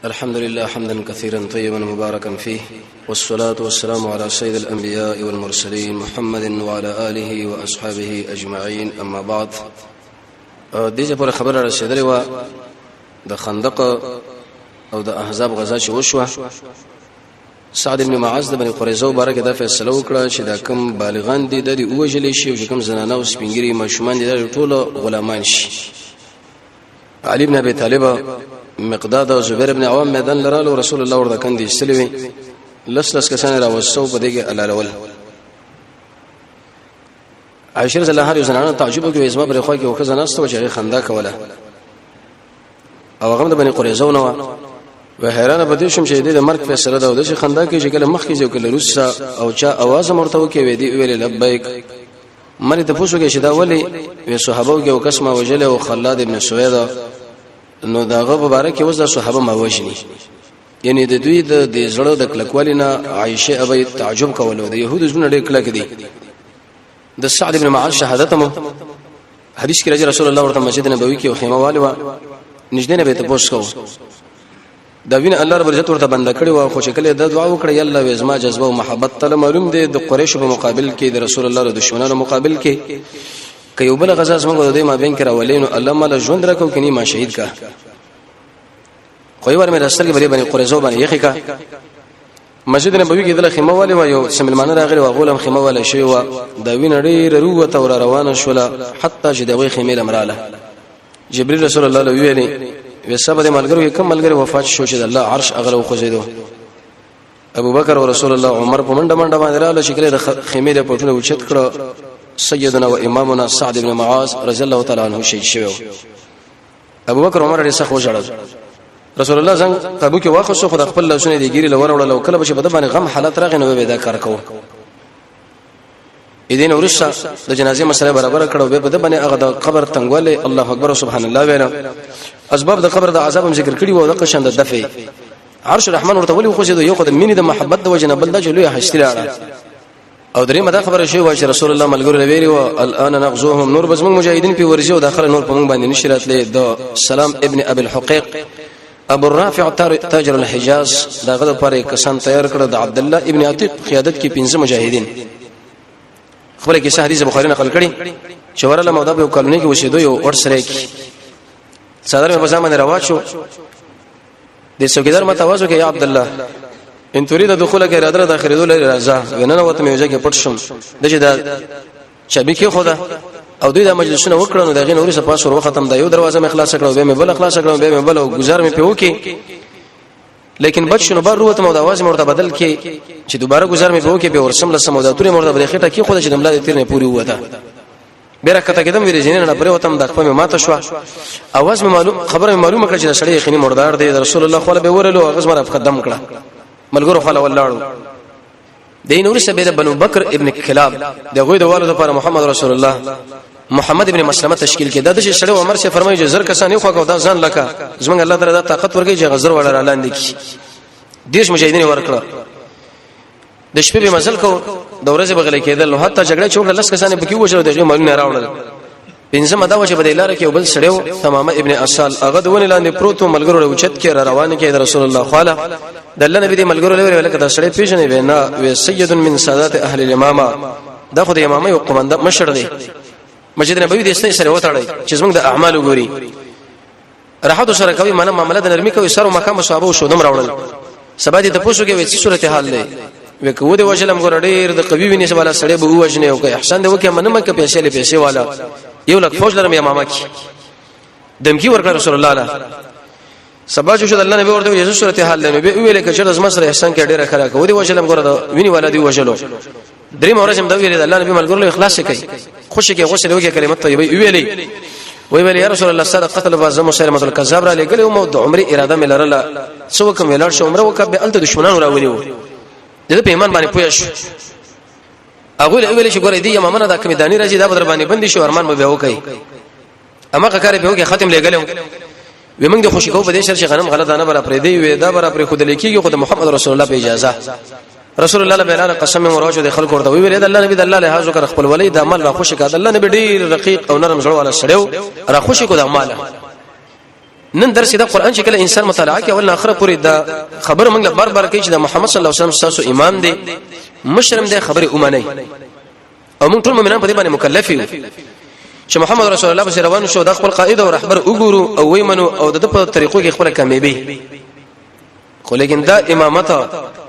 الحمد لله حمدا كثيرا طيبا مباركا فيه، والصلاة والسلام على سيد الأنبياء والمرسلين محمد وعلى آله وأصحابه أجمعين. أما بعد، دیجه پر خبر رسیدلی و د خندق او د احزاب غزا چې وشوه، سعد بن معاذ د بني قریظه مبارک د فیصله وکړه چې دا کم بالغان دي د اوجلې شي او چې کم زنانه او سپینګری ماشومان دي د ټولو غلامان شي. علي بن ابي طالب، مقداد او زبير بن عوام میدان لرالو، رسول الله ورته کندي استلوي، لس کسان راوسو په دغه علالول. عائشہ رضی الله عنها زنانه تعجب کوي، اسما پر خو کې وکړه ناستو چې خندا کوله او هغه د بني قریظه نو و حیران پدې شم چې د مرګ فیصله ده او د خندا کې چې کله مخ کې کله روسا او چا आवाज مرته کې وې دی ویل لبیک. مری ته پوښتنه کې شدا ولی وې صحابه کې او قسمه وجله او خلاد ابن سويدا نو داغه مبارک اوس د صحابه ما وجني، یعنی د دوی د زړه د کلکوالینا عائشه ابي تعجب کولو د يهودو زونه ډېر کلک دي. د سعد بن معاذ شهادت مو حدیث کې راځي، رسول الله ورته مسجد نبوي کې خیمه والي و نږدې نه به ته پوښتنه دا وین الله رب عزت ورته بند کړي او خو شکل د دعا وکړي الله وزما جذبه او محبت تل معلوم دي د قریش په مقابل کې د رسول الله د دشمنانو مقابل کې کيو بل غزا زموږ د ما بین کرا ولینو الله مال ژوند راکو کني ما شهید کا خو یو ور مې راستل کې بني قریظه باندې یخی کا مسجد نبوي کې د خیمه والي و یو سملمان راغلی و غولم خیمه والا شی و دا وین ډېر روته ور روانه شوله حتی چې دغه خیمه لمراله. جبريل رسول الله له ویلي وسبه د ملګرو کوم ملګری وفات شو چې الله عرش اغله خوځیدو. ابو بکر او رسول الله عمر په منډه باندې رااله شکل د خیمه د پټونه وچت کړه. سيدنا و امامنا سعد بن معاذ رضی الله تعالی عنہ شهید شو. ابو بکر عمر رضی الله عنه رسول الله څنګه قبو کې واخصو خد خپل لاسونه دی ګیری لور وړل او کله به په باندې غم حالت راغی نو به دا کار کوو. اذن ورسا د جنازې مسله برابر کړو به په باندې هغه د قبر تنګواله الله اکبر سبحان الله وینا اسباب د قبر د عذاب هم ذکر کړي وو د قشند د دفع عرش الرحمن ورته ولي خو یو خد مینه د محبت د وجنه بل د جلوه حشتلاړه او درې مده خبره شوی و چې رسول الله ملګرو ویلي و الان نغزوهم نور بزمن مجاهدین په ورجه او داخله نور په مونږ باندې نشرات له د سلام ابن ابي الحقيق ابو الرافع تاجر الحجاز داغه لپاره کسان تیار کړ د عبد الله ابن عتیق قیادت کې 15 مجاهدین. خبره کې حدیث بخاری نقل کړي چې ورله مودا په کلونی کې وشیدو یو ور سره کې صدر په ځامن رواج شو د څوکیدار متوازو کې یا عبد الله ان تريد دخولك اراده داخلو لري راځه وننه وته میوځه کې پټ شم دغه دا شبي کې خدا او دوی د مجلسونه وکړنو دغه نوري سپاس ور ختم دا یو دروازه مې خلاص کړو به مې بل خلاص کړو به مې بل او گزار مې په وکي لیکن بچنو بار وروته مو د आवाज مرته بدل کې چې دوباره گزار مې په وکي به ورسم لسم د توري مرته بل خټه کې خدا چې دملا د تیر نه پوری وته برکته کېدم ویل جنین نه پرې وتم د خپل ماته شو आवाज مې معلوم خبره مې معلومه کړ چې سړی یقیني مردار دی رسول الله خو له به ورلو هغه زما په قدم کړه ملګرو خلا ولاړو دین ورسه به بنو بکر ابن کلاب دغه د والد لپاره محمد رسول الله محمد ابن مسلمه تشکیل کې د دې سړی عمر سے فرمایي چې زر کسان خو کو دا ځان لکه زمونږ الله تعالی طاقت ورګي چې غزر وړل اعلان دي دیش مجاهدین ورکړه د شپې به مزل کو د ورځې بغل کېدل نو حتی جګړه چوکړه لس کسان به کې وښو دغه مالونه راوړل. پنځمه دا و چې بده لار کې بل سړیو تمامه ابن اصال هغه دونه لاندې پروتو ملګرو وچت کې روان کې رسول الله خاله د الله نبی دې ملګرو لوري ولکه دا سړی پیژنې وینا و سید من سادات اهل الامامه دا خو د امامه یو قومنده مشر دی. مسجد نبوي د استې سره وتاړي چې زموږ د اعمال وګوري راحت سره کوي معنا معاملات نرمي کوي سره مقام صحابه او شودم راوړل. سبا دې ته پوښتنه کوي چې صورت حال دی وکړو د وجلم ګور ډېر د قوي ویني سواله سړی به وژنې او که احسان دی وکي منمه کې پیسې والا یو لک فوج لرم یا ماما کی دمکی ورکړ رسول الله علیه سبا چې الله نبی ورته یې صورت حال دی به ویل کې چې د مسره احسان کې ډېر خلک و دي وجلم ګور د ویني والا دی وجلو درې مورجم دا ویل الله نبی ملګرو اخلاص کوي خوشي کې غوسه وکي کلمت طیبه ویلې ویل یا رسول الله صلی قتل بعض مسلمه الکذاب را لګل او د عمره اراده ملرله سو کوم ویلار شو عمره وکبه ال دشمنان راونیو دغه په ایمان باندې پوهش هغه ویل چې ګورې دی امامه دا کوم دانی راځي دا بدر باندې بندي شو ارمان به وکي اما کار به وکي ختم لګلم ومنګ د خوشی کو په دې شر غنم غلط نه بر پرې دی وې دا بر پرې خود لیکيږي خود محمد رسول الله په اجازه رسول الله به اعلان قسم مراجو د خلکو ورته ویل الله نبی د الله له حاجو کر خپل ولې د عمل را خوشی کړه الله نبی ډیر رقیق او نرم زړه والا سړیو را خوشی کو د عمل نن درس د قران چې کله انسان مطالعه کوي ول اخره پوری دا خبر موږ بار بار کوي چې د محمد صلی الله علیه وسلم تاسو امام دی مشرم دی خبره اومنه او موږ ټول مؤمنان په دې باندې مکلف یو چې محمد رسول الله صلی الله علیه وسلم د خپل قائد او رهبر وګورو او ویمنو او د په طریقو کې خپل کامیابی خو لیکن دا امامت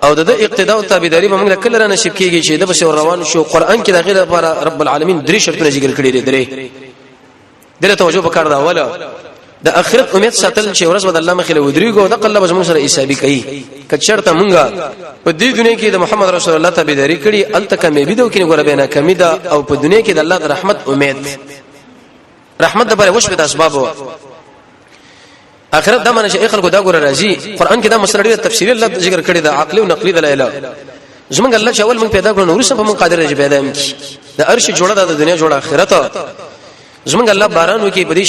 او د اقتداء او تابعداري به موږ کله نه نصیب کیږي چې د بس روان شو قران کې د غیر لپاره رب العالمین درې شرطونه ذکر کړی دي درې دله توجه وکړه دا ولا د اخرت امید ساتل چې ورځ بد الله مخله ودریګو د قلب زموږ سره حسابي کوي کچرته مونږه په دې دنیا کې د محمد رسول الله تابعداري کړي الته کمې بده کې ګوره بینه کمی ده او په دنیا کې د الله د رحمت امید رحمت د پر وش په اسباب اخرت د منه چې خلکو دا ګوره راځي قران کې دا مسله ډیره تفصیلی الله ذکر کړی دا عقلی او نقلی دلایل زمونږ الله چې اول موږ پیدا کړو نور څه په موږ قادر دی پیدا یم د ارش جوړه د دنیا جوړه اخرت زمونږ الله بارانو کې په دې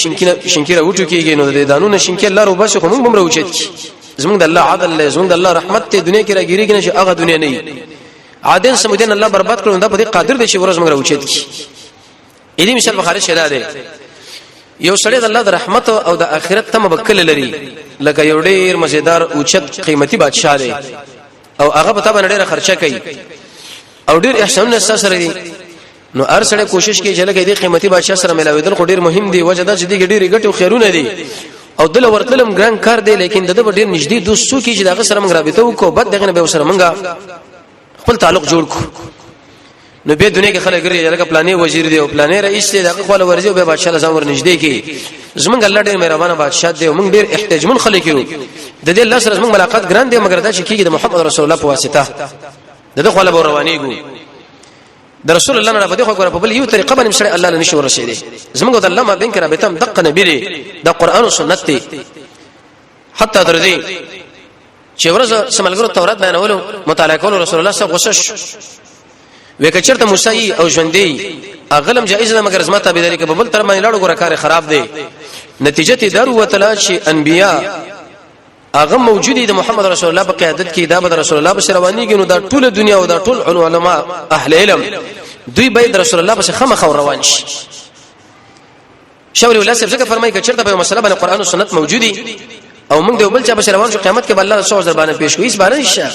شینکیره وټو کېږي نو د دانونو شینکې الله رو بس خو موږ بم راوچت زمونږ د الله عدل زمونږ د الله رحمت ته دنیا کې راګيري کنه چې هغه دنیا نه عادن سمودین الله برباد کړو دا په دې قادر دی چې ورځ موږ راوچت کی دې مثال بخاری شدا دی یو سړی د الله د رحمت او د آخرت ته مبکل لري لکه یو ډیر مزیدار اوچت قیمتي بادشاہ دی او هغه په تابه ډیره خرچه کوي او ډیر احسانونه سره دي نو هر سړی کوشش کوي چې لکه دې قیمتي بادشاہ سره ملاویدل خو ډیر مهم دی وجه دا چې دې ډیر ګټو خیرونه دي او دل ورتلم ګران کار دی لیکن دغه ډیر نږدې دوستو کې چې دغه سره موږ رابطه وکړو بد دغه نه به سره موږ خپل تعلق جوړ کو نو به دنیا کې خلک ګرځي لکه پلانې وزیر دی او پلانې رئیس دی دغه خپل ورځي او به بادشاہ لزم ورنږدې کې زمونږ الله ډیر مهربانه بادشاہ دی او موږ ډیر احتجمن خلک یو د دې الله سره موږ ملاقات ګران دی مګر دا چې کېږي د محمد رسول الله په واسطه دغه خپل روانيګو د رسول الله نه په دغه خبره په بل یو طریقه باندې سره الله نشي ورسېږي زمونږ د الله ما بین کې رابطه دقه نبی دی د قران او سنت دی حتی تر دې چې ورځ سملګرو تورات بیانولو مطالعه کول رسول الله صلی الله علیه وسلم وکچرته موسی او ژوندۍ اغلم جایز نه مگر زما تابعداري کې په بل تر باندې لاړو ګره کار خراب دی نتیجه ته درو وتلا چې انبیا هغه موجودي د محمد رسول الله په قیادت کې دا د رسول الله په روانيږي نو دا ټول دنیا او دا ټول علماء اهل علم دوی به د رسول الله په خمخ روان شي شاول الله څخه فرمایي چې چرته په مسله باندې قران او سنت موجودي او موږ د بل چا په روان شو قیامت کې به الله رسول زربانه پیش کوي اس باندې شه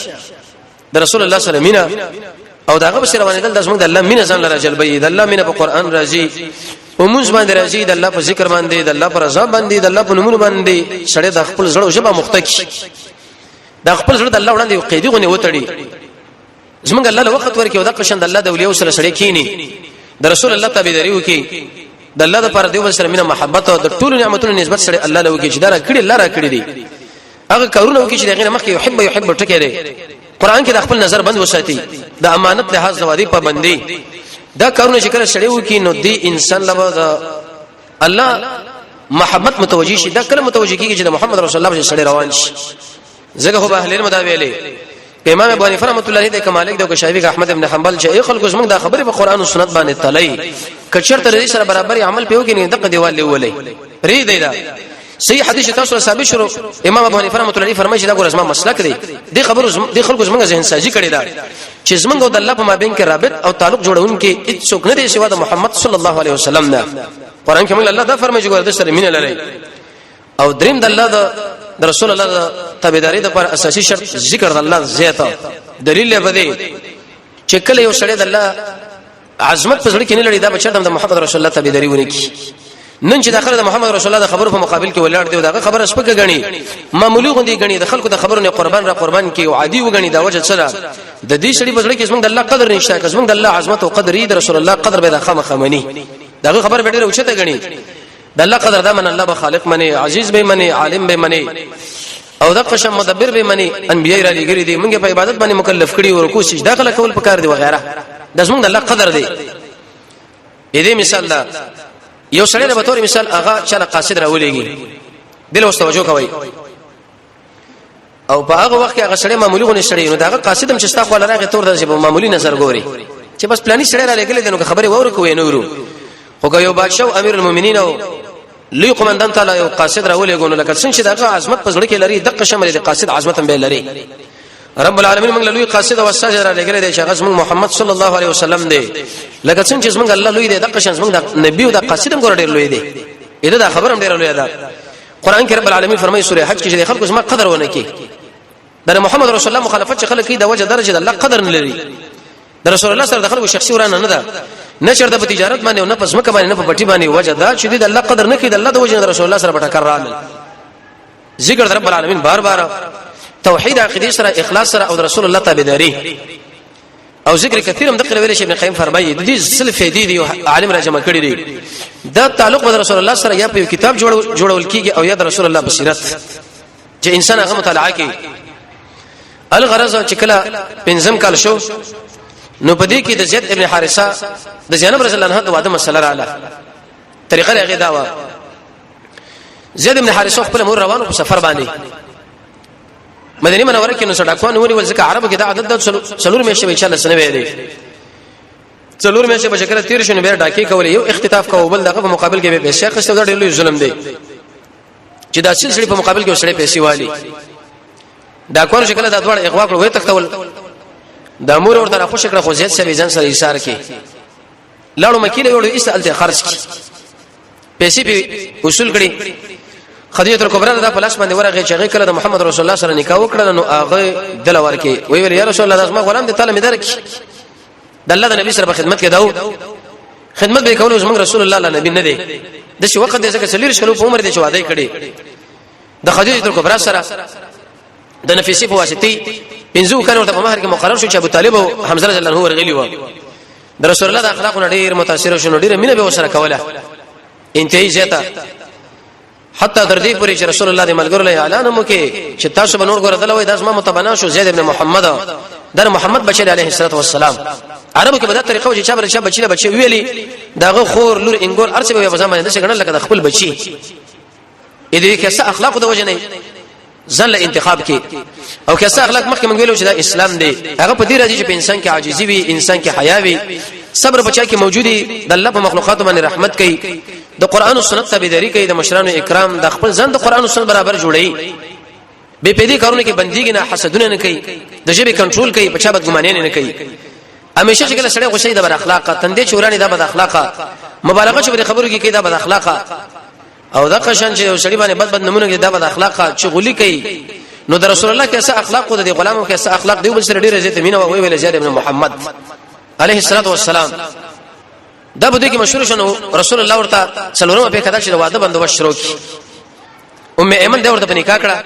د رسول الله صلی الله علیه وسلم او داغه په روانه دل د زموږ د الله مینه ځان لره جلبې د الله مینه په قران راځي او موږ باندې راځي د الله په ذکر باندې د الله پر رضا باندې د الله په نومونو باندې سړی د خپل زړه او ژبه مختکی د خپل زړه د الله وړاندې قیدی غونې وتړي زمونږ الله له وخت ورکه او د قشند الله د اولیاء سره سړی کینی د رسول الله تابعداري وکي د الله د پر دیو سره مینه محبت او د ټول نعمتونو نسبت سره الله له وکي چې دا کړي الله را کړی دي هغه کارونه وکي چې دغه مخکې يحب ټکی دی قران کې د خپل نظر بند وساتي د امانت لحاظ زوادي پابندي دا کارونه چې کله سړی وکي نو دی انسان له الله محبت متوجي شي دا کله متوجي کیږي چې محمد رسول الله صلی الله علیه وسلم روان شي زګه هو اهل علم دا ویلي امام ابو حنیفه رحمۃ اللہ علیہ د کمالک د شافعی احمد ابن حنبل چې خلکو زموږ د خبره په قران او سنت باندې تلای کچرته رئیس سره برابر عمل پیوږي نه دغه دیوال ولې ری دی دا صحیح حدیث تاسو ثابت شروع امام ابو حنیفه رحمۃ اللہ علیہ فرمایي چې دا ګور زما مسلک دی د خبرو د خلکو زموږ ذهن سازي کړي دا چې زموږ د الله په مابین کې رابط او تعلق جوړون کې هیڅ څوک نه دی سوا د محمد صلی الله علیه وسلم نه قران کې موږ الله دا فرمایي چې ګور د سره مینه لري او دریم د الله د رسول الله د تابعداري د پر اساسي شرط ذکر د الله زیاته دلیل به دی چې کله یو سړی د الله عظمت په ځړ کې نه لري دا بچا د محمد رسول الله تابعداري ونی کی نن چې داخله د محمد رسول الله د خبرو په مقابل کې ولاړ دی او دا خبره سپکه غني معمولی غوندي غني د خلکو د خبرونو قربان کی او عادي وغني دا وجه سره د دې سړي په ځړ کې زمونږ د الله قدر نشته که زمونږ د الله عظمت او قدر د رسول الله قدر به د خامخمنی دا خبر به ډیره اوچته غني د الله قدر دا من الله به خالق منی عزیز به منی عالم به منی او د قشم مدبر به منی انبیای را لګری دي موږ په عبادت باندې مکلف کړي او رکوع سجده کول کول پکار دي وغیرہ د زمونږ د الله قدر دی دې مثال دا یو سړی به تور مثال هغه چې قاصد راولېږي دل واست توجه کوي او په هغه وخت کې هغه سړی معمولی غونې سړی نو دا قاصد هم چې ستا خو لراغه تور د معمولی نظر ګوري چې بس پلاني سړی را لګل دي نو خبره وره کوي نو ورو خو یو بادشاہ امیر المؤمنین او لوی قومندان تعالی یو قاصد راولېږي نو لکه څنګه چې دا عظمت په ځړ کې لري دغه شمل دي قاصد عظمت هم به لري رب العالمین موږ لوی قاصد او استاد را لګل دي چې هغه محمد صلی الله علیه وسلم دی لکه څنګه چې موږ الله لوی دی دغه شان موږ نبی او د قاصد هم ګور ډیر لوی دی اې دا خبر هم ډیر لوی ده قران کې رب العالمین فرمایي سوره حج کې چې خلکو زما قدر ونه کوي در محمد رسول الله مخالفت چې خلک کوي د وجه درجه الله قدر نه لري د رسول الله سره د خلکو شخصي ورانه نه ده نه چرته په تجارت باندې او نه پس مکه باندې نه په پټي باندې وجه دا چې د الله قدر نه کوي د الله د وجه رسول الله سره بټا کړل ذکر رب العالمین بار بار توحید عقیده سره اخلاص سره او رسول الله تابعداري او ذکر کثیر هم د قروی ابن قیم فرمایي د دې سلف دی عالم را جمع کړی دی دا تعلق د رسول الله سره یا په کتاب جوړول کیږي او یا د رسول الله بصیرت چې انسان هغه مطالعه کوي الغرض چې کله پنځم کال شو نو پدې کې د زید ابن حارثه د جناب رسول الله د واده مسله رااله طریقه هغه دا و زید ابن حارثه خپل مور روانو په سفر باندې مدینه منوره کې نو صدقون ونی ول ځکه عربو کې دا عادت د څلور میاشتې به ان شاء الله سنوي دی څلور میاشتې به شکر تیر شونه به ډاکی کول یو اختطاف کوو بل دغه په مقابل کې به شیخ څه ډېر لوی ظلم دی چې دا سلسله په مقابل کې وسړي پیسې والی دا کوم شکل د دوړ اغوا کړو وې تختول د امور ورته خوش کړه خو زیات سوي ځان سره ایثار کې لاړو مکیله وړو ایستل خرج پیسې په اصول کړي خدیجه الکبرى د پلاس باندې ورغه چې کله د محمد رسول الله سره نکاح وکړل نو هغه دل ورکی وی ویل یا رسول الله زما غلام د تعالی مې درک د الله د نبی سره په خدمت کې داو خدمت به کول زما رسول الله الله نبی نه دی د شي وخت دې څنګه سلیر شلو په عمر دې شو وعده کړي د خدیجه الکبرى سره د نفیسی په واسطه پنځو کانو ته په مہر کې مقرر شو چې ابو طالب او حمزه رضی الله عنه ورغلی و د رسول الله د اخلاقونو ډیر متاثر شو ډیر مینه به وسره کوله انتهایی زیاته حتی در دې پورې چې رسول الله د ملګرو له اعلان مو کې چې تاسو بنور ګور دلوي د اسماء متبنا شو زید ابن محمد در محمد بچی علیه الصلاه والسلام عربو کې په دغه طریقه چې چا بچی له بچی ویلي داغه خور لور انګور ارڅ به په ځمانه د څنګه لکه د خپل بچی دې کې څه اخلاق د وجه نه ځل انتخاب کې او که څه اخلاق مخکې موږ ویلو چې دا اسلام دی هغه په دې راځي چې په انسان کې عاجزي وي انسان کې حیا وي صبر بچا کې موجودي د الله په مخلوقات باندې رحمت کوي د قران او سنت تابعداري کوي د مشرانو اکرام د خپل ځان د قران او سنت برابر جوړي به پېدې کارونه کې بندګي نه حسدونه نه کوي د ژبې کنټرول کوي په چا بدګماني نه کوي همیشه چې کله سړی غوښتي د بد اخلاقه تندې چوراني د بد اخلاقه مبالغه چې خبرو کې کوي د بد اخلاقه او دا قشن چې سړی باندې بد نمونه کې د بد اخلاقه چغلي کوي نو د رسول الله کې څه اخلاق د غلامو کې څه اخلاق دی بل سره ډیره عزت مینه او ویل زید ابن محمد عليه الصلاه والسلام دا بده کې مشهور شنو رسول الله ورته څلورمه په کدا چې واده بندوبست شروع کی ام ایمن دا ورته په نکاح کړه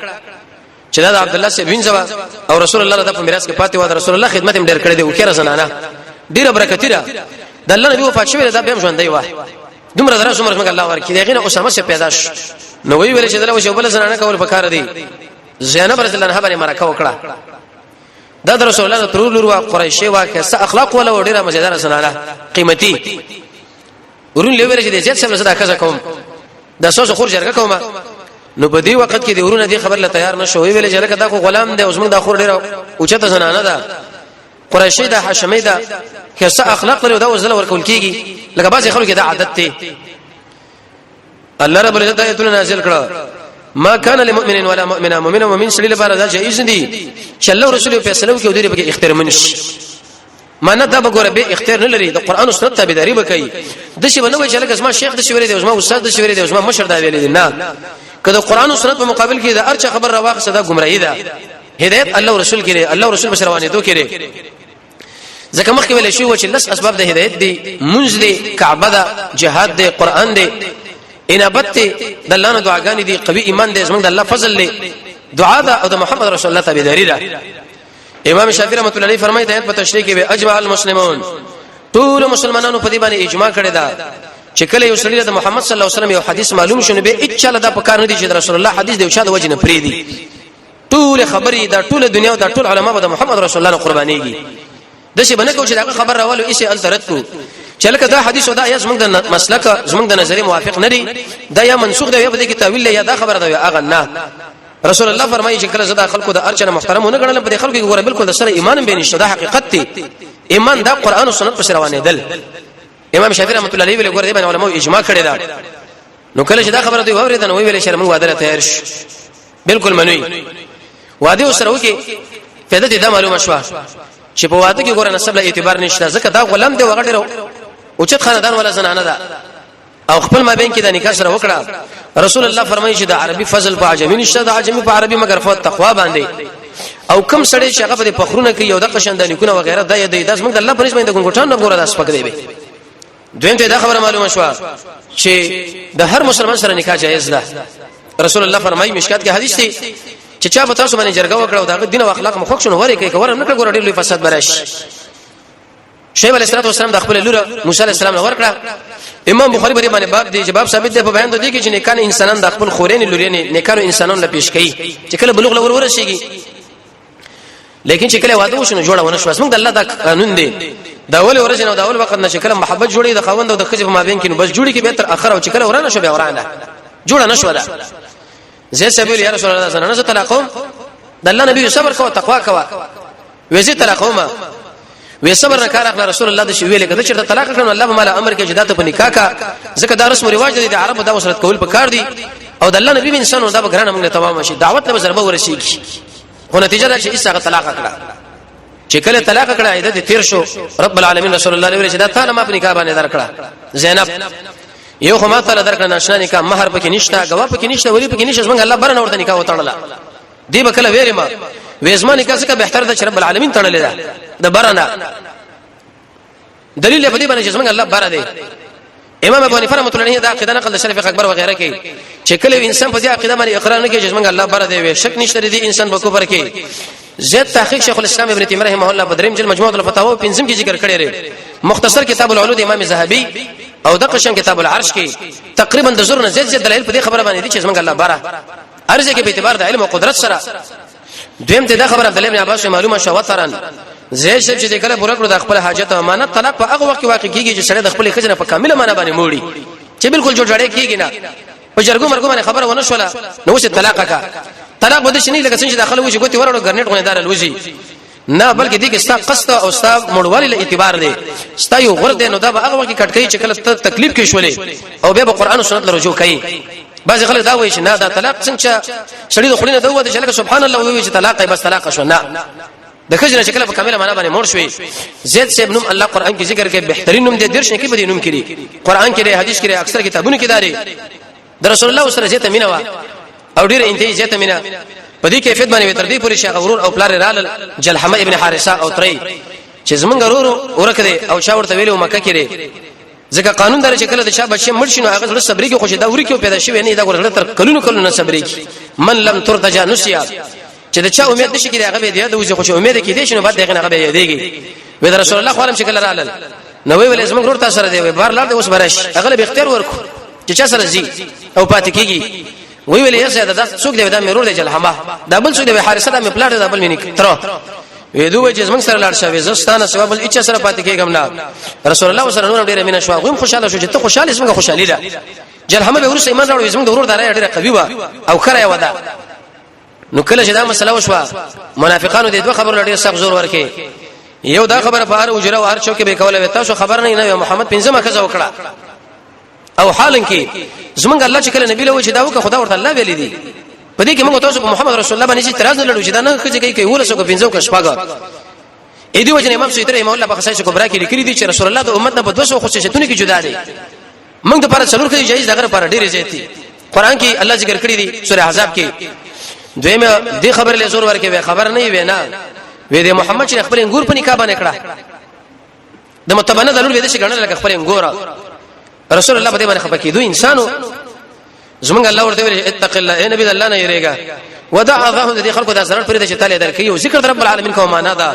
چې دا عبد الله سے وینځوا او رسول الله د په میراث کې پاتې و د رسول الله خدمت هم ډېر کړې دی او کړه زنانه ډېر برکتی را د الله نبی وفات شوی دا به ژوند دی واه دومره درس عمر څنګه الله ورکی دغه نه اسامه سے پیدا شو نو وی ویل چې دا وشو بل زنانه کول پکاره دی زینب رضی الله عنها باندې مرکه وکړه دا رسول الله تر لور وا قریشه وا کې څه اخلاق ولا ډیره مزیدار زنانه قیمتي ورون لوي چې د زیات سره صدقه کوم د سوسو خور جرګه کوم نو په دې وخت کې د ورونه دي خبر له تیار نشو ویل چې لکه دا خو غلام دی اوس موږ د خور ډیره اوچته زنانه ده قریشه ده حشمه ده کې څه اخلاق لري دا وزله ورکول کیږي لکه بعضی خلکو کې دا عادت دی الله رب العزت آیتونه نازل کړه ما كان للمؤمن ولا مؤمنه مؤمن ومؤمن سړي لپاره دا جایز دي چې الله رسول فیصله وکړي او دې به اختیار منشي معنا دا وګوره به اختیار نه لري د قران او سنت تابعداري وکړي د شی بنوي چې لکه اسما شیخ د شی ویلي دی اسما استاد د شی ویلي دی اسما مشر دا ویلي دی نه کله قران او سنت په مقابل کې دا ارچ خبر راوخ صدا گمراهي ده هدایت الله رسول کړي الله رسول بشروانه دو کړي ځکه مخکې ویل شي و چې لس اسباب د هدایت دي منځ دي کعبه ده جهاد دي قران دي انابت د الله نه دعاګانې دي قوي ایمان دي زمونږ د الله فضل دي دعا ده او د محمد رسول الله تابعداري ده امام شافعي رحمۃ اللہ علیہ فرمایي ته په تشریح کې به اجماع المسلمون ټول مسلمانانو په دې باندې اجماع کړی ده چې کله یو سړی د محمد صلی الله علیه وسلم یو حدیث معلوم شونه به اچاله د پکار نه دي چې رسول الله حدیث دی او شاده وجنه پری دي ټول خبرې دا ټول دنیا او دا ټول علما د محمد رسول الله قربانيږي د شي بنه کو چې دا خبر راولو ایسه الترت کو چې لکه دا حدیث او دا یا زمونږ د مسلک زمونږ د نظریه موافق نه دي دا یا منسوخ دی یا په دې کې تعویل یا دا خبره ده اغه نه رسول الله فرمایي چې کله زدا خلکو د ارچنه محترمونه غړل په دې خلکو کې ګوره بالکل د سره ایمان به نشته دا حقیقت دی ایمان دا قران او سنت پر روانه دل امام شافعي رحمۃ اللہ علیہ ویل ګوره دې باندې علماء اجماع کړی دا نو کله چې دا خبره دی وریدل نو ویل شرم واده تیار شي بالکل منوي واده سره وکي فائدہ دې دا معلومه شو چې په واده کې ګوره نسب له اعتبار نشته ځکه دا غلام دی وغړ او چت خاندان ولا زنانه ده او خپل مابین کې د نکاح سره وکړه رسول الله فرمایي چې د عربي فضل په عجمي نشته د عجمي په عربي مگر په تقوا باندې او کم سړی چې هغه په فخرونه کوي یو د قشندانیکونه وغیرہ د دې داس موږ د الله پرېز باندې ګنګټان نه ګوره داس پک دی به دویم ته دا خبره معلومه شو چې د هر مسلمان سره نکاح جایز ده رسول الله فرمایي مشکات کې حدیث دی چې چا به تاسو باندې جرګه وکړو دا دین او اخلاق مخ شنو وره کوي ورم نه ګوره ډېر لوی فساد برش شیخ علیه السلام د خپل لور موسی علیه السلام ورکړه امام بخاری باندې باب دی جواب ثابت دی په بیان د دې کې چې نکاح انسانان د خپل خورین لورین نکاح انسانان له پیش کوي چې کله بلوغ لور ورسیږي لیکن چې کله واده وشنه جوړه ونه شو اسمه د الله د قانون دی دا اول ورځ نه دا اول وخت نه چې کله محبت جوړي د خوند او د خځې په مابین کې نو بس جوړي کې به تر اخر او چې کله ورانه شو به ورانه جوړه نشو ده زه سبیل یا رسول الله صلی الله علیه وسلم طلاقوم د الله نبی صبر کوه تقوا کوه وزي طلاقوم وې صبر نه کار اخلا رسول الله د شی ویل کده چې طلاق کړو الله به مال امر کې جدات په نکاح کا ځکه دا رسم رواج دی د عربو دا وسرت کول په کار دی او د الله نبی انسانو دا بګرانه موږ تمام شي دعوت ته ضربه ورسیږي خو نتیجه دا چې ایسه طلاق کړه چې کله طلاق کړه عیدت تیر شو رب العالمین رسول الله علیه وسلم دا تعالی ما په نکاح باندې درکړه زینب یو خو ما تعالی درکړه ناشنا نکاح مہر پکې نشته غوا پکې نشته ولی پکې نشته څنګه الله برنه ورته نکاح وتړله دی بکله ویری ما وېزما نکاح څخه بهتر ده چې رب العالمین تړلې ده د برنه دلیل په دې باندې چې څنګه الله بار دی امام ابو حنیفه رحمۃ اللہ علیہ دا عقیده نقل شریف اکبر وغیرہ کې چې کله انسان په دې عقیده باندې اقرار نه کوي چې څنګه الله بار دی شک نشته دی انسان په کفر کې زید تحقیق شیخ الاسلام ابن تیمیہ رحمه الله بدریم جل مجموعه الفتاوی پنځم کې ذکر کړی دی مختصر کتاب العلود امام زاهبی او د قشم کتاب العرش کې تقریبا د زور نه زید دلایل په دې خبره باندې دي چې څنګه الله بار ارزه کې په اعتبار د علم او قدرت سره دویم ته دا خبره عبد الله بن عباس معلومه شو وترن زید شپ چې کله پوره کړو د خپل حاجت او امانت طلاق په هغه وخت واقع کیږي چې سړی د خپل خزنه په کامله معنا باندې موړي چې بالکل جوړړې کیږي نه په جرګو مرګو باندې خبره ونه شوله نو څه طلاق کا طلاق بده شنی لکه څنګه داخله وږي ګوتې ورړو ګرنټ غونې دار لوزي نه بلکې دې کې ستا قصد او ستا مړوالي له اعتبار دی ستا یو غرد نو دا به هغه وخت کټکې چې کله تکلیف کې شولې او به قرآن او سنت له رجوع کوي بعض خلک دا وایي چې نه دا طلاق څنګه شړې د خلینو دوه چې لکه سبحان الله وایي چې طلاق بس طلاق شو نه د خځنه شکل په کامله معنا باندې مور شوي زید صاحب نوم الله قرآن کې ذکر کې بهترین نوم دې درش کې بده نوم کړي قرآن کې حدیث کې اکثر کتابونو کې داري د رسول الله سره زیته مینا وا او ډیره انتهي زیته مینا په دې کیفیت باندې تر دې پورې شیخ غرور او پلار رال جلحمه ابن حارثه او تري چې زمونږ غرور ورکړي او شاور ته ویلو مکه کې ځکه قانون در چې کله د شابه شي مرشنو هغه سره صبرې کې خوشي دا وري کې پیدا شوی نه دا ورغله تر کلونو صبرې کې من لم ترتجا نسیا چې دا چا امید نشي کېږي هغه به دی دا وځي خوشي امید کې دي شنو بعد دغه هغه به دیږي وې د رسول الله خالم شکل رالل نو ویل زموږ ورته سره دی بار لار دی اوس برش هغه به اختیار ورکو چې چا سره زی او پاتې کیږي ویل یې زیاده دا څوک دی دا مې ورور دی جلحمه دا بل څوک دی حارثه دا مې پلاټ دا بل مې نه تر وې دوی چې زموږ سره لاړ شوی زستانه سبب بل اچ سره پاتې کېږم نه رسول الله صلی الله علیه وسلم ډېر مینه شو غوم خوشاله شو چې ته خوشاله څنګه خوشالي ده جلحمه به ورسې ایمان راوړې زموږ ورور دارای ډېر قوي و او خره ودا نو کله چې دا مسله وشوه منافقانو د دوه خبرو لړۍ سخت زور ورکې یو دا خبره په هر وجره او هر چوکې به کوله تاسو خبر نه محمد پنځمه کزه وکړه او حالن کې زمونږ الله چې کله نبی له وجه دا وکړه خدا ورته الله ویلي دي په دې کې موږ تاسو په محمد رسول الله باندې اعتراض نه لرو چې دا نه کوي ورسو کو پنځو کې شپږه اې دی وجه امام سیدره امام الله په خصایص کبرا کې لیکلي دي چې رسول الله د امت نه په 200 خصوصیتونو کې جدا دي موږ د پر څلور کې جایز دغه پر ډېرې زیاتی قران کې الله ذکر کړی دي سوره احزاب کې دویمه دې خبر له زور ورکه خبر نه وي نه وې د محمد چې خپل انګور په نکاح باندې کړه د متبنه دلول وې د شګنه لکه خپل انګور رسول الله په دې باندې خبر کړي دوی انسانو زمونږ الله ورته ویل اتق الله اے نبی الله نه یریګا ودع ذو دې خلکو د سرړ پرې د چتاله درکې او ذکر رب العالمین کوم معنا ده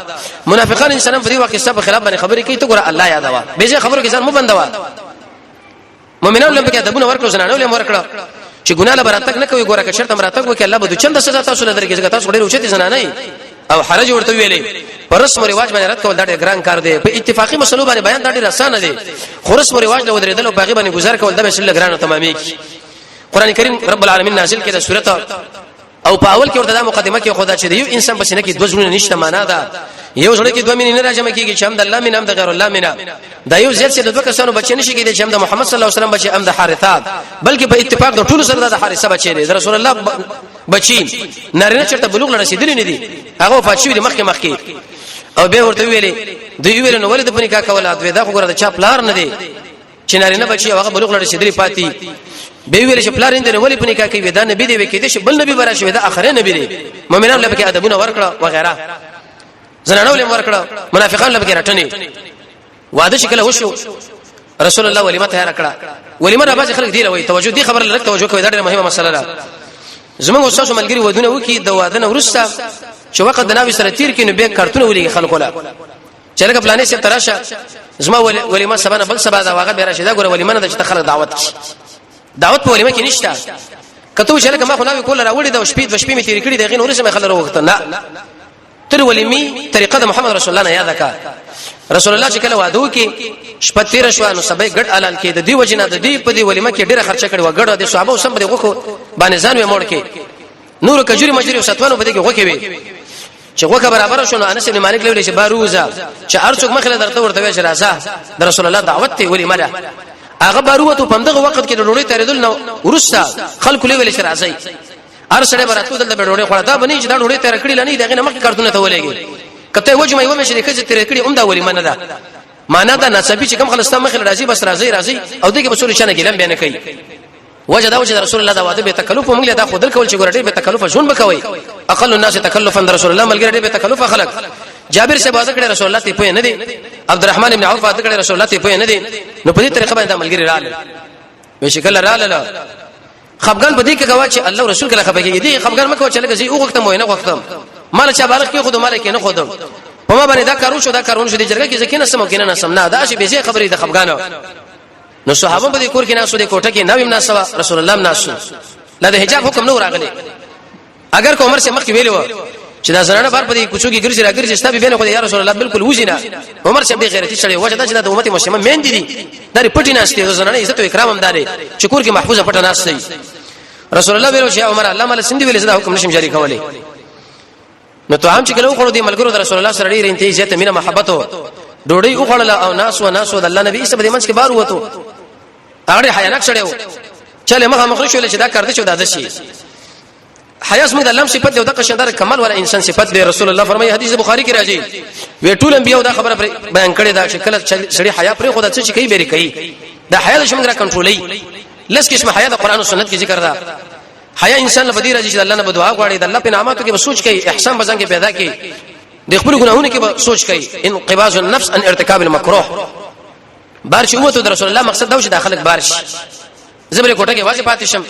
منافقان انسانان په دې وخت سب خلاف باندې خبرې کوي ته ګور الله یادوا به ځکه خبرو کې ځان مو بندوا مؤمنان لم کې ادبونه ورکړو زنانو لم ورکړو چې ګناه له براتک نه کوي ګوره که شرط مراتب وکي الله به د چنده سزا تاسو له درکې ځکه تاسو ډېر اوچتي زنانه او حرج ورته ویلې پر رسم او رواج باندې رد کول دا ډېر ګران کار دی په اتفاقی مسلو باندې بیان دا ډېر آسان دی خو رسم او رواج له ودرېدل او باغی باندې گزار کول دا به شل ګران تمامي قران کریم رب العالمین نازل کړه سورته او په اول کې ورته دا مقدمه کې خدا چې یو انسان بسنه کې دوه ژوند نشته معنا ده یو ځل کې دوه مين نه راځم کېږي چې هم د الله مين هم د غیر الله مين دا یو ځل چې د دوه کسانو بچی نشي کېږي چې هم د محمد صلی الله علیه وسلم بچی هم د حارثات بلکې په اتفاق د ټولو سره د حارثه بچی دی رسول الله بچی نارینه چرته بلوغ نه رسیدلی نه دي هغه فاطمه د مخکې او به ورته ویلې دوی ویل نو ولې د پنیکا کوله دوی دا خو ګره د چا پلار نه دی چې نارینه بچي هغه بلوغ لري شدري پاتې به ویل چې پلار اندنه ولی په نکاح کې ودا نبی دی وکړي چې بل نبی برا شوی دا اخره نبی دی مؤمنان له کې ادبونه ورکړه وغيرها زنانو له ورکړه منافقان له کې رټنی واده شکل وشو رسول الله ولیمه تیار کړه ولیمه را باز خلک دی لوي توجه دی خبر لري توجه کوي دا ډېره مهمه مسله ده زموږ استاد ملګری ودونه وکي د واده نه ورسته چې وخت د نبی سره تیر کینو به کارتونه ولي خلکو لا چې لکه پلانې سره تراشه زما ولیمه سبا نه بل سبا دا واغه به راشه دا ګوره ولیمه نه چې خلک دعوت په ولیمه کې نشته کته چې لکه ما خو ناوي کول راوړي د شپې می تیر کړي د غین ورسمه خلک وروخته نه تر ولیمي طریقه د محمد رسول الله نه یاد کا رسول الله چې کله واده کې شپه تیر شو نو سبې ګډ علال کې د دی وجنه د دی په دی ولیمه کې ډیره خرچه کړي و ګډ د صحابه سم په غوخو باندې ځان و موړ کې نور کجوري مجري او ستوانو په دې کې غوکه وي چې غوکه برابر شونه انس بن مالک لوي چې باروزه چې ارڅوک مخله درته ورته وی چې راځه د رسول الله دعوت ته ولیمه ده هغه باروته په دغه وخت کې د ډوړې تیرېدل نو ورسته خلکو لوي چې راځي ار سره براتو د ډوړې خړه دا بنې چې دا ډوړې تیر کړی لنی دغه مخ کارتونه ته ولېږي کته وجمه یو مشه کې چې تیر کړی اومدا ولیمه نه ده معنا دا نسبی چې کوم خلستا مخ راځي بس راځي او دغه بصور شنه ګلم بیان کوي وجه دا وجه رسول الله دا واده به تکلف موږ له دا خودل کول چې ګورډې به تکلف شون بکوي اقل الناس تکلفا رسول الله ملګری به تکلف خلق جابر سے واده کړی رسول الله ته پوهه نه دي عبدالرحمن ابن عوف واده کړی رسول الله ته پوهه نه دي نو په دې طریقه باندې ملګری رااله به شکل رااله خفغان په دې کې غوا چې الله رسول کله خفګي دي خفغان مکو چې لکه زی او وخت مو نه وختم مال چا بالغ کې خود مال کې نه خودم په ما باندې دا کارو شو د جرګه کې ځکه نه سم کې نه سم نه دا شی به زی خبرې د خفغان نو صحابه په دې کور کې ناسو د کوټه کې نویم ناسو رسول الله ناسو لا د حجاب حکم نو راغلی اگر کو عمر سے مخ ویلو چې دا زنانه بار په دې کوڅو کې ګرځي راګرځي ستابي بینه خو یا رسول الله بالکل وځینا عمر سے به غیرتی شړې وجه دا چې د امت مسلمان مين دي دا پټی ناشته د زنانه عزت او اکرام هم داري چې کور کې محفوظه پټه ناشته رسول الله ویلو چې عمر الله مال سندي ویل زدا حکم نشم جاری کولای نو ته هم چې کله خو دې ملګرو د رسول الله سره ډیر انتهایی زیاته مینه محبت ډوډۍ او خړل او ناس د الله نبی ایسه په دې منځ کې بار وته هغه حیا نک شړیو چله مخه مخ شو چې دا کړی شو دا شي حیا اسمه د الله صفت دی او د قشندار کمال ولا انسان صفت دی رسول الله فرمایي حدیث بخاری کې راځي وی ټول انبیو دا خبره بیان کړي دا شکل سړي حیا پر خدا څه کوي بیره کوي دا حیا شمه را کنټرولي لس قسم حیا د قران او سنت کې ذکر دا حیا انسان لپاره راځي چې الله نه بدعا غواړي د الله په نعمتو کې به سوچ کوي احسان بزن کې پیدا کوي د خپل ګناهونو کې به سوچ کوي انقباض النفس ان ارتكاب المكروه بارش اوته د رسول الله مقصد دا و چې داخلك بارش زبر کوټه کې واځي پاتې شم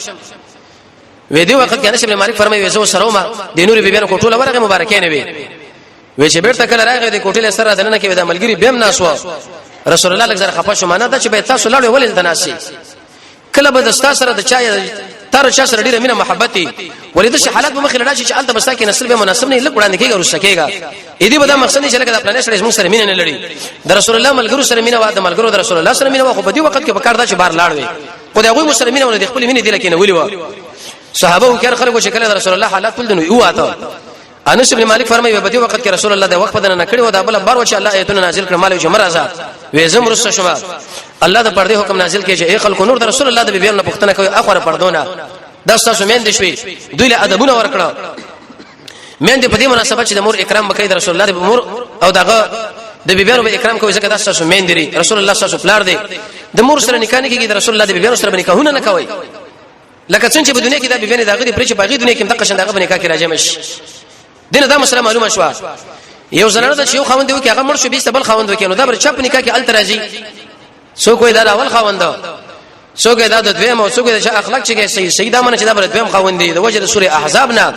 وې دی وخت کې انس بن مالک فرمایي وې زو سروما د نور بیبیانو کوټه لورغه مبارکې نه وي چې بیرته کله راغی د کوټه سره دنه کې د ملګری بیم ناسو رسول الله لږ زره خپه شو معنا دا چې به تاسو لاړ ولې د ناسي کله به دستا سره د چای تر چا سره ډیره مینه محبتي ولې د حالات په مخې لړا چې الته بستا کې نسل به مناسب نه لګ وړاندې کېږي ورسکېږي اې دې به دا مقصد نه چې لکه د پلان سره موږ سره مینه نه لري د رسول الله ملګرو سره مینه واده ملګرو د رسول الله سره مینه واخو په دې وخت کې په کار دا چې بار لاړ وي خو دا غوي مسلمانونه ول د خپل مینه دی لکه نه ولي و صحابه وکړ خلکو چې کله د رسول الله حالات ول دنو واته انس بن مالک فرمایي په دې وخت کې رسول الله د وخت بدن نه کړي و دا بل بار و چې الله ایتونه نازل کړ مال جمعه راځه وې زم رسول شما الله د پردې حکم نازل کړي چې ای خلکو نور د رسول الله د بیبيانو پښتنه کوي اخره پردونه دا تاسو مين دي شوي دوی له ادبونه ورکړه مين دي په دې مناسبت چې د مور اکرام وکړي د رسول الله د مور او دغه د بیبيانو به اکرام کوي ځکه دا تاسو مين دي رسول الله تاسو پلار دي د مور سره نکاح نه کیږي د رسول الله د بیبيانو سره نکاحونه نه کوي لکه څنګه چې په دنیا کې د بیبيانو دغه پرې چې باغی دنیا کې دغه شند دغه نکاح کې راځي مش دینه دا مسله معلومه شو یو زنانه د یو خوند دی چې هغه مر شو بیسته بل خوند وکړي نو دا بر چپ نکاح کې ال ترازی سو کوئی دا اول خوند سوګه دا د دویم او سوګه د اخلاق چې سیدا منه چې دا بر دویم خوند دی د وجه د سوره احزاب نه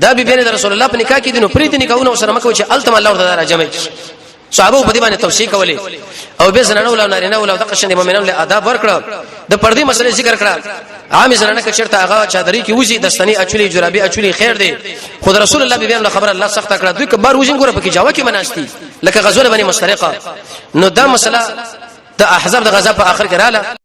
دا بیبيانو د رسول الله په نکاح کې دینو پرې دي نکاحونه سره مکو چې التم الله ورته راځي صحابه په دې باندې توصیه کوله او به زنانه ول نارینه ول د قشن مؤمنانو له آداب ورکړه د پردي مسلې ذکر کړه عام زنانه کې چرته هغه چادرې کې وځي دستنی اچولي جرابي اچولي خیر دی خود رسول الله بیبيانو خبر الله سخت کړه دوی کبار وځین ګوره پکې جواب کې مناشتي لکه غزوه بني مسترقه نو دا مسله د احزاب د غزا په اخر کې رااله